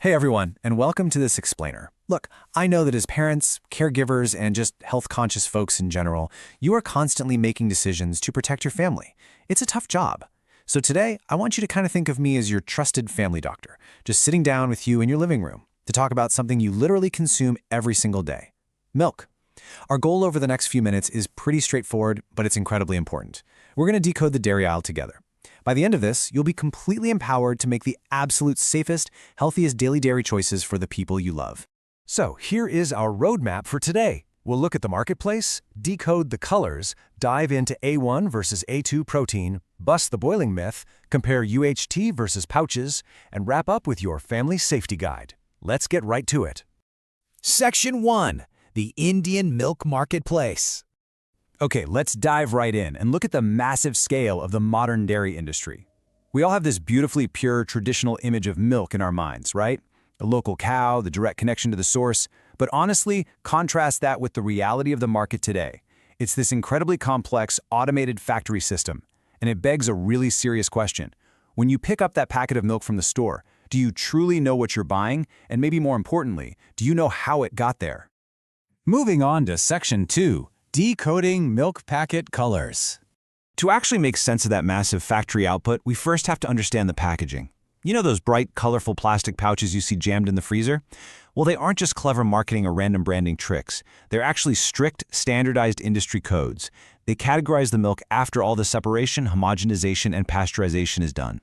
Hey everyone, and welcome to this explainer. Look, I know that as parents, caregivers, and just health-conscious folks in general, you are constantly making decisions to protect your family. It's a tough job. So today, I want you to kind of think of me as your trusted family doctor, just sitting down with you in your living room to talk about something you literally consume every single day: milk. Our goal over the next few minutes is pretty straightforward, but it's incredibly important. We're going to decode the dairy aisle together. By the end of this, you'll be completely empowered to make the absolute safest, healthiest daily dairy choices for the people you love. So here is our roadmap for today. We'll look at the marketplace, decode the colors, dive into A1 versus A2 protein, bust the boiling myth, compare UHT versus pouches, and wrap up with your family safety guide. Let's get right to it. Section 1. The Indian Milk Marketplace. Okay, let's dive right in and look at the massive scale of the modern dairy industry. We all have this beautifully pure, traditional image of milk in our minds, right? The local cow, the direct connection to the source. But honestly, contrast that with the reality of the market today. It's this incredibly complex, automated factory system. And it begs a really serious question. When you pick up that packet of milk from the store, do you truly know what you're buying? And maybe more importantly, do you know how it got there? Moving on to Section 2. Decoding milk packet colors. To actually make sense of that massive factory output, we first have to understand the packaging. You know those bright, colorful plastic pouches you see jammed in the freezer? Well, they aren't just clever marketing or random branding tricks. They're actually strict, standardized industry codes. They categorize the milk after all the separation, homogenization, and pasteurization is done.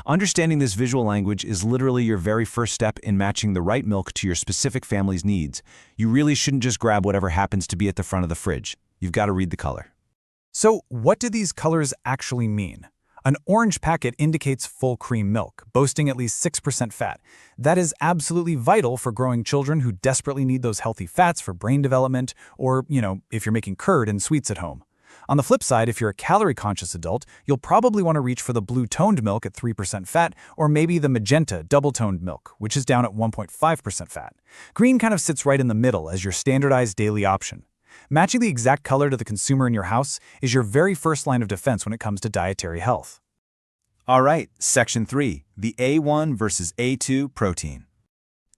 Understanding this visual language is literally your very first step in matching the right milk to your specific family's needs. You really shouldn't just grab whatever happens to be at the front of the fridge. You've got to read the color. So what do these colors actually mean? An orange packet indicates full cream milk, boasting at least 6% fat. That is absolutely vital for growing children who desperately need those healthy fats for brain development or, if you're making curd and sweets at home. On the flip side, if you're a calorie-conscious adult, you'll probably want to reach for the blue-toned milk at 3% fat, or maybe the magenta double-toned milk, which is down at 1.5% fat. Green kind of sits right in the middle as your standardized daily option. Matching the exact color to the consumer in your house is your very first line of defense when it comes to dietary health. All right, Section 3, the A1 versus A2 protein.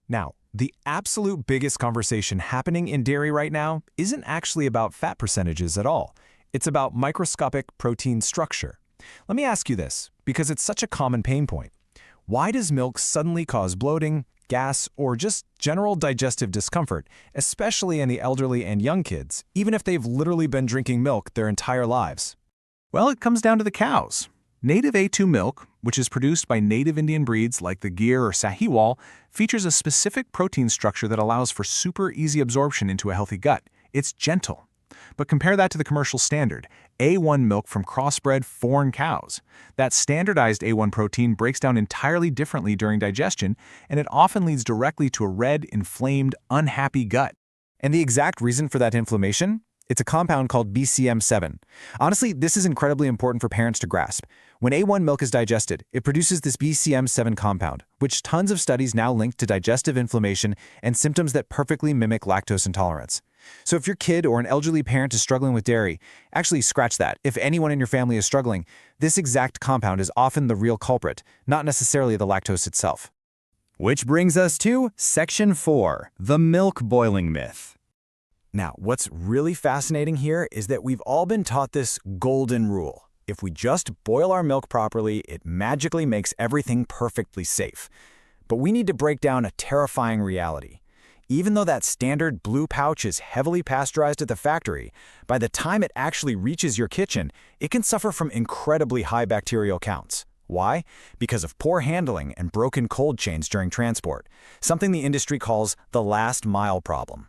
Now, the absolute biggest conversation happening in dairy right now isn't actually about fat percentages at all. It's about microscopic protein structure. Let me ask you this, because it's such a common pain point. Why does milk suddenly cause bloating, gas, or just general digestive discomfort, especially in the elderly and young kids, even if they've literally been drinking milk their entire lives? Well, it comes down to the cows. Native A2 milk, which is produced by native Indian breeds like the Gir or Sahiwal, features a specific protein structure that allows for super easy absorption into a healthy gut. It's gentle. But compare that to the commercial standard, A1 milk from crossbred foreign cows. That standardized A1 protein breaks down entirely differently during digestion, and it often leads directly to a red, inflamed, unhappy gut. And the exact reason for that inflammation? It's a compound called BCM7. Honestly, this is incredibly important for parents to grasp. When A1 milk is digested, it produces this BCM7 compound, which tons of studies now link to digestive inflammation and symptoms that perfectly mimic lactose intolerance. So if your kid or an elderly parent is struggling with dairy, actually scratch that. If anyone in your family is struggling, this exact compound is often the real culprit, not necessarily the lactose itself. Which brings us to Section 4, the milk boiling myth. Now, what's really fascinating here is that we've all been taught this golden rule. If we just boil our milk properly, it magically makes everything perfectly safe. But we need to break down a terrifying reality. Even though that standard blue pouch is heavily pasteurized at the factory, by the time it actually reaches your kitchen, it can suffer from incredibly high bacterial counts. Why? Because of poor handling and broken cold chains during transport, something the industry calls the last mile problem.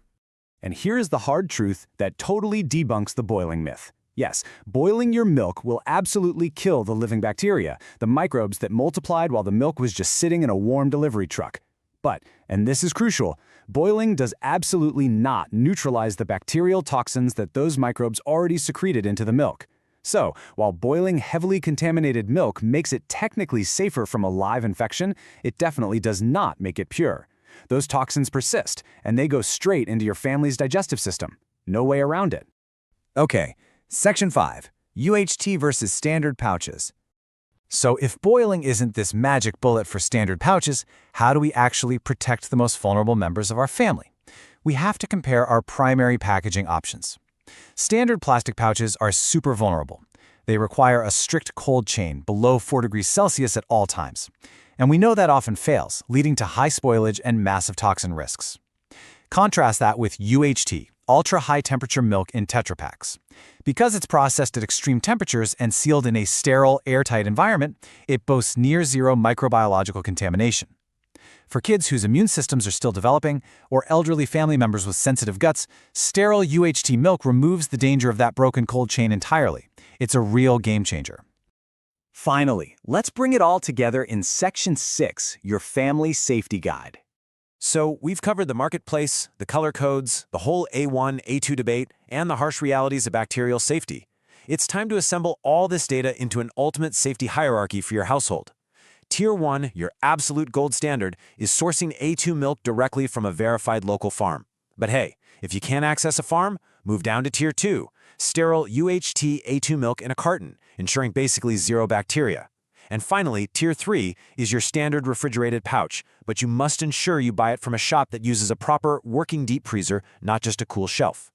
And here is the hard truth that totally debunks the boiling myth. Yes, boiling your milk will absolutely kill the living bacteria, the microbes that multiplied while the milk was just sitting in a warm delivery truck. But, and this is crucial, boiling does absolutely not neutralize the bacterial toxins that those microbes already secreted into the milk. So, while boiling heavily contaminated milk makes it technically safer from a live infection, it definitely does not make it pure. Those toxins persist, and they go straight into your family's digestive system. No way around it. Okay, Section 5, UHT versus standard pouches. So if boiling isn't this magic bullet for standard pouches, how do we actually protect the most vulnerable members of our family? We have to compare our primary packaging options. Standard plastic pouches are super vulnerable. They require a strict cold chain below 4 degrees Celsius at all times. And we know that often fails, leading to high spoilage and massive toxin risks. Contrast that with UHT, ultra-high temperature milk in Tetra Paks. Because it's processed at extreme temperatures and sealed in a sterile, airtight environment, it boasts near-zero microbiological contamination. For kids whose immune systems are still developing, or elderly family members with sensitive guts, sterile UHT milk removes the danger of that broken cold chain entirely. It's a real game changer. Finally, let's bring it all together in Section 6, your Family Safety Guide. So we've covered the marketplace, the color codes, the whole A1, A2 debate, and the harsh realities of bacterial safety. It's time to assemble all this data into an ultimate safety hierarchy for your household. Tier 1, your absolute gold standard, is sourcing A2 milk directly from a verified local farm. But hey, if you can't access a farm, move down to Tier 2, sterile UHT A2 milk in a carton, ensuring basically zero bacteria. And finally, Tier 3 is your standard refrigerated pouch, but you must ensure you buy it from a shop that uses a proper working deep freezer, not just a cool shelf.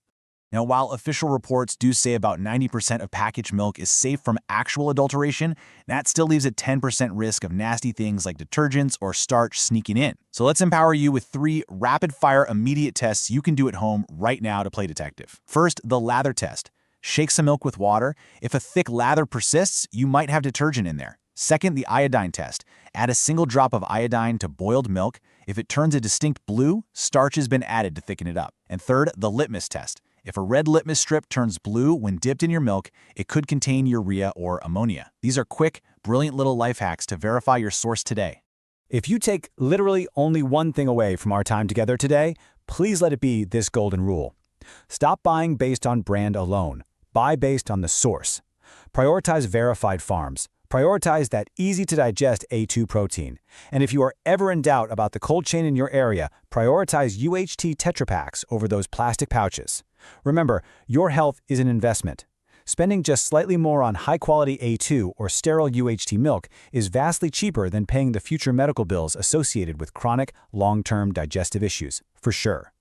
Now, while official reports do say about 90% of packaged milk is safe from actual adulteration, that still leaves a 10% risk of nasty things like detergents or starch sneaking in. So let's empower you with 3 rapid-fire immediate tests you can do at home right now to play detective. First, the lather test. Shake some milk with water. If a thick lather persists, you might have detergent in there. Second, the iodine test. Add a single drop of iodine to boiled milk. If it turns a distinct blue, starch has been added to thicken it up. And third, the litmus test. If a red litmus strip turns blue when dipped in your milk, it could contain urea or ammonia. These are quick, brilliant little life hacks to verify your source today. If you take literally only one thing away from our time together today, please let it be this golden rule. Stop buying based on brand alone. Buy based on the source. Prioritize verified farms. Prioritize that easy-to-digest A2 protein. And if you are ever in doubt about the cold chain in your area, prioritize UHT Tetra Paks over those plastic pouches. Remember, your health is an investment. Spending just slightly more on high-quality A2 or sterile UHT milk is vastly cheaper than paying the future medical bills associated with chronic, long-term digestive issues, for sure.